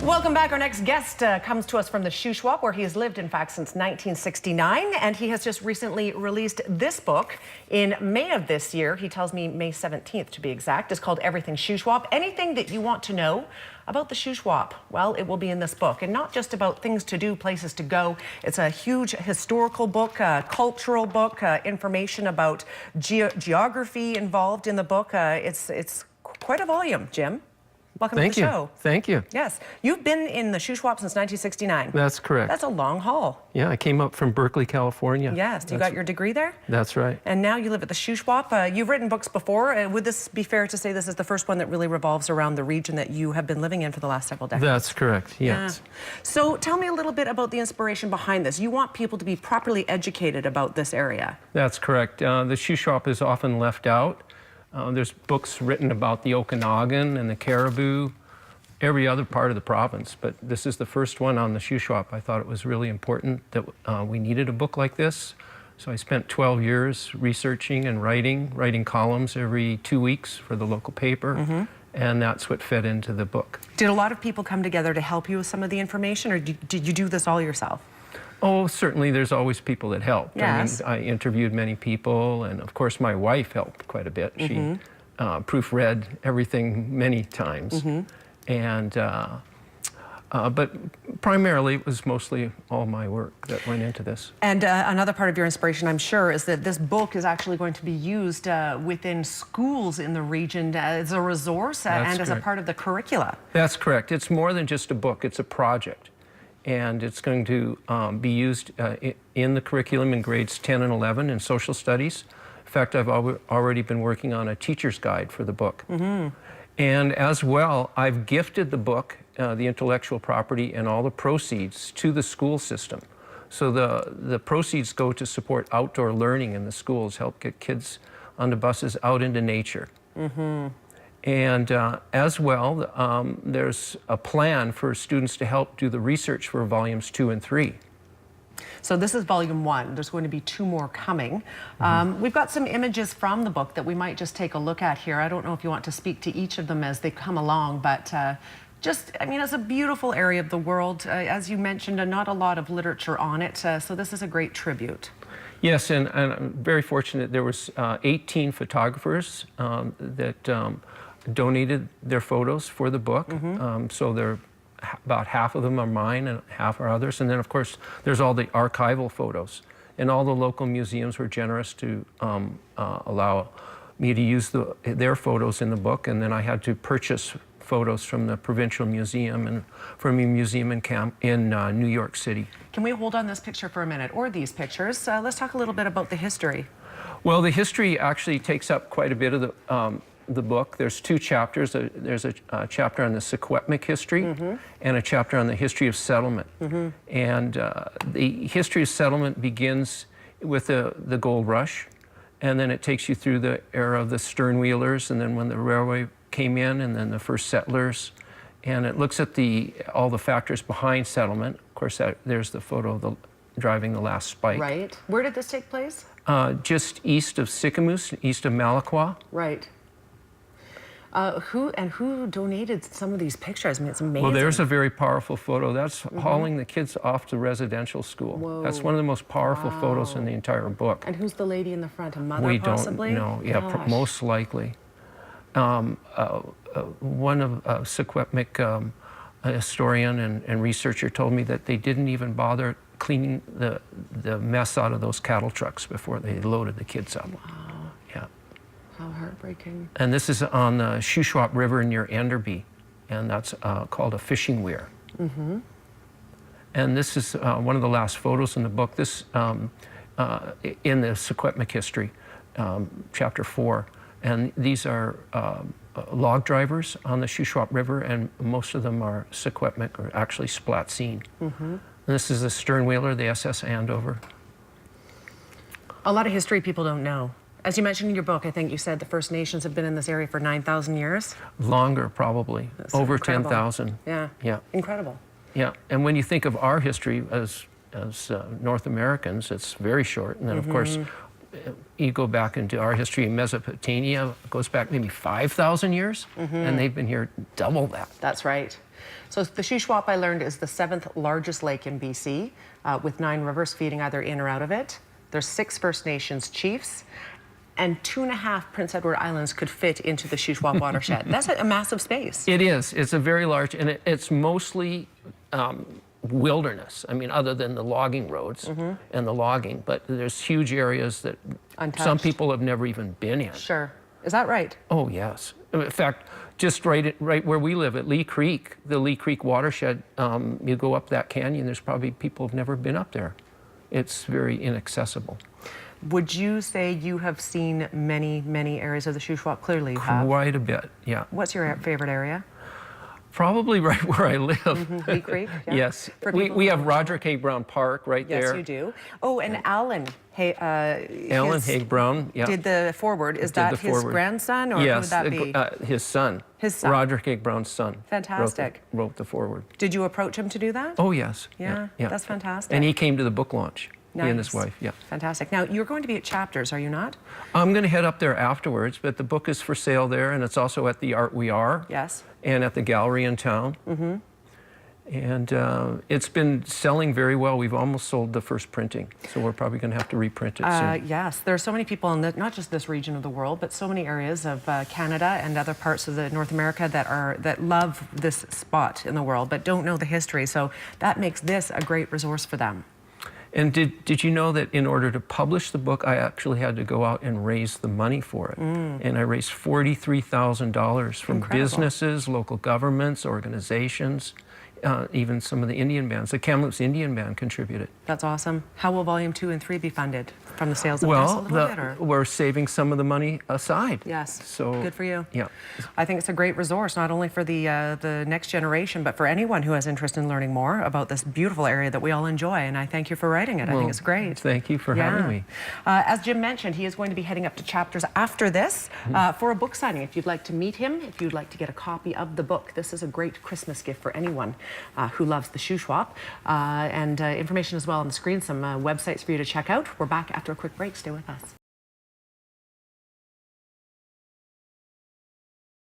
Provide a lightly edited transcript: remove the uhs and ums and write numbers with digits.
Welcome back. Our next guest comes to us from the Shuswap, where he has lived, in fact, since 1969. And he has just recently released this book in May of this year. He tells me May 17th, to be exact. It's called Everything Shuswap. Anything that you want to know about the Shuswap, well, it will be in this book. And not just about things to do, places to go. It's a huge historical book, cultural book, information about geography involved in the book. It's quite a volume, Jim. Welcome to the show. Thank you. Yes. You've been in the Shuswap since 1969. That's correct. That's a long haul. Yeah, I came up from Berkeley, California. Yes. You got your degree there? That's right. And now you live at the Shuswap. You've written books before. Would this be fair to say this is the first one that really revolves around the region that you have been living in for the last several decades? That's correct, yes. Yeah. So tell me a little bit about the inspiration behind this. You want people to be properly educated about this area. That's correct. The Shuswap is often left out. There's books written about the Okanagan and the Caribou, every other part of the province, but this is the first one on the Shuswap. I thought it was really important that we needed a book like this. So I spent 12 years researching and writing columns every 2 weeks for the local paper, and that's what fed into the book. Did a lot of people come together to help you with some of the information, or did you do this all yourself? Oh, certainly there's always people that helped. Yes. I mean, I interviewed many people, and of course my wife helped quite a bit. She proofread everything many times. And, but primarily it was mostly all my work that went into this. And another part of your inspiration, I'm sure, is that this book is actually going to be used within schools in the region as a resource and as a part of the curricula. That's correct. It's more than just a book, it's a project. And it's going to be used in the curriculum in grades 10 and 11 in social studies. In fact, I've already been working on a teacher's guide for the book. And as well, I've gifted the book, the intellectual property, and all the proceeds to the school system. So the proceeds go to support outdoor learning in the schools, help get kids on the buses out into nature. And as well, there's a plan for students to help do the research for volumes 2 and 3. So this is volume 1. There's going to be 2 more coming. We've got some images from the book that we might just take a look at here. I don't know if you want to speak to each of them as they come along, but just, I mean, it's a beautiful area of the world. As you mentioned, not a lot of literature on it, so this is a great tribute. Yes, and I'm very fortunate. There was 18 photographers that donated their photos for the book. So they're about half of them are mine and half are others. And then, of course, there's all the archival photos. And all the local museums were generous to allow me to use their photos in the book. And then I had to purchase photos from the Provincial Museum and from a museum in New York City. Can we hold on this picture for a minute, or these pictures? Let's talk a little bit about the history. Well, the history actually takes up quite a bit of the book. There's 2 chapters. There's a chapter on the Secwepemc history and a chapter on the history of settlement. And the history of settlement begins with the gold rush, and then it takes you through the era of the stern wheelers, and then when the railway came in, and then the first settlers. And it looks at all the factors behind settlement. Of course, there's the photo of the driving the last spike. Right. Where did this take place? Just east of Sicamous, east of Malaqua. Right. Who donated some of these pictures? I mean, it's amazing. Well, there's a very powerful photo. That's hauling the kids off to residential school. Whoa. That's one of the most powerful photos in the entire book. And who's the lady in the front? A mother, possibly? We don't know. Yeah, most likely. One of Secwepemc historian and researcher told me that they didn't even bother cleaning the mess out of those cattle trucks before they loaded the kids up. Wow. Yeah. How heartbreaking. And this is on the Shuswap River near Enderby, and that's called a fishing weir. And this is one of the last photos in the book. This in the Secwepemc history, chapter 4. And these are log drivers on the Shuswap River, and most of them are Secwepemc, or actually Splatsine. This is the stern whaler, the SS Andover. A lot of history people don't know. As you mentioned in your book, I think you said the First Nations have been in this area for 9,000 years? Longer, probably. That's over 10,000. Yeah. Yeah. Incredible. Yeah, and when you think of our history as North Americans, it's very short. And then, of course, you go back into our history in Mesopotamia, it goes back maybe 5,000 years, and they've been here double that. That's right. So the Shuswap, I learned, is the 7th largest lake in BC, with 9 rivers feeding either in or out of it. There's 6 First Nations chiefs, and 2.5 Prince Edward Islands could fit into the Shuswap Watershed. That's a massive space. It is. It's a very large, and it's mostly wilderness. I mean, other than the logging roads and the logging, but there's huge areas that some people have never even been in. Sure. Is that right? Oh, yes. In fact, just right where we live at Lee Creek, the Lee Creek watershed, you go up that canyon, there's probably people who've never been up there. It's very inaccessible. Would you say you have seen many, many areas of the Shuswap? Clearly you have. Quite a bit, yeah. What's your favorite area? Probably right where I live. Lee Creek? Yeah. Yes. We have Roderick Haig Brown Park right there. Yes, you do. Oh, and Alan Haig Brown, yeah. did the foreword. Is that his grandson, or yes, who would that be? His son. His son. Roderick Haig Brown's son. Fantastic. Wrote the foreword. Did you approach him to do that? Oh, yes. Yeah, that's fantastic. And he came to the book launch. Nice. He and his wife, yeah. Fantastic. Now, you're going to be at Chapters, are you not? I'm going to head up there afterwards, but the book is for sale there, and it's also at the Art We Are. Yes. And at the gallery in town. And it's been selling very well. We've almost sold the first printing, so we're probably going to have to reprint it soon. Yes, there are so many people in not just this region of the world, but so many areas of Canada and other parts of North America that love this spot in the world, but don't know the history. So that makes this a great resource for them. And did you know that in order to publish the book, I actually had to go out and raise the money for it? And I raised $43,000 from businesses, local governments, organizations, even some of the Indian bands. The Kamloops Indian Band contributed. That's awesome. How will Volume 2 and 3 be funded? From the sales of this a little bit? Or? We're saving some of the money aside. Yes, so good for you. Yeah. I think it's a great resource, not only for the next generation, but for anyone who has interest in learning more about this beautiful area that we all enjoy. And I thank you for writing it. I think it's great. Thank you for having me. As Jim mentioned, he is going to be heading up to Chapters after this for a book signing. If you'd like to meet him, if you'd like to get a copy of the book, this is a great Christmas gift for anyone who loves the Shuswap. And information as well on the screen, some websites for you to check out. We're back after a quick break. Stay with us.